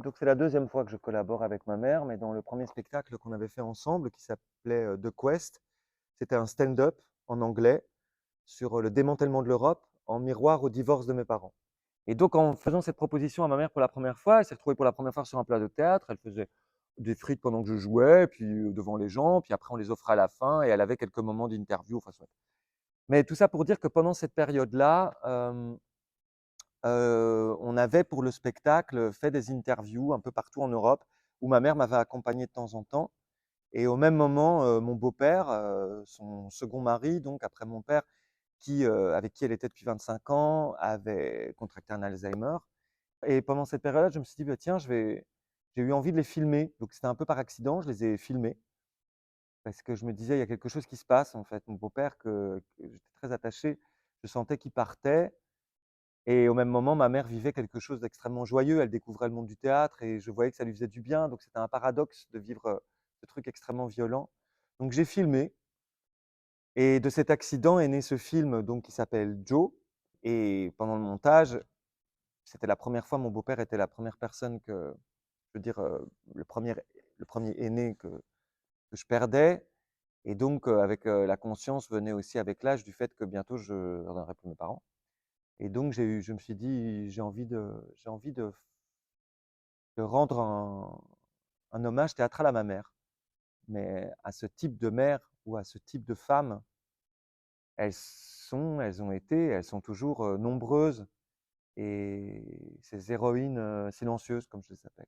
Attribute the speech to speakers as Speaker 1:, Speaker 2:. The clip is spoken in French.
Speaker 1: Donc c'est la deuxième fois que je collabore avec ma mère, mais dans le premier spectacle qu'on avait fait ensemble, qui s'appelait The Quest, c'était un stand-up en anglais sur le démantèlement de l'Europe en miroir au divorce de mes parents. Et donc en faisant cette proposition à ma mère pour la première fois, elle s'est retrouvée pour la première fois sur un plat de théâtre, elle faisait des frites pendant que je jouais, puis devant les gens, puis après on les offrait à la fin et elle avait quelques moments d'interview, enfin soit. Mais tout ça pour dire que pendant cette période-là, on avait pour le spectacle fait des interviews un peu partout en Europe où ma mère m'avait accompagné de temps en temps. Et au même moment, mon beau-père, son second mari, donc après mon père, avec qui elle était depuis 25 ans, avait contracté un Alzheimer. Et pendant cette période-là, je me suis dit, bah, tiens, j'ai eu envie de les filmer. Donc c'était un peu par accident, je les ai filmés parce que je me disais, il y a quelque chose qui se passe en fait. Mon beau-père, que j'étais très attaché, je sentais qu'il partait. Et au même moment, ma mère vivait quelque chose d'extrêmement joyeux. Elle découvrait le monde du théâtre et je voyais que ça lui faisait du bien. Donc c'était un paradoxe de vivre ce truc extrêmement violent. Donc j'ai filmé et de cet accident est né ce film donc, qui s'appelle Joe. Et pendant le montage, c'était la première fois, mon beau-père était la première personne que, je veux dire, le premier aîné que je perdais. Et donc, avec la conscience venait aussi avec l'âge du fait que bientôt je ne reviendrai plus mes parents. Et donc, je me suis dit, j'ai envie de rendre un hommage théâtral à ma mère, mais à ce type de mère ou à ce type de femme. Elles ont été, elles sont toujours nombreuses et ces héroïnes silencieuses, comme je les appelle.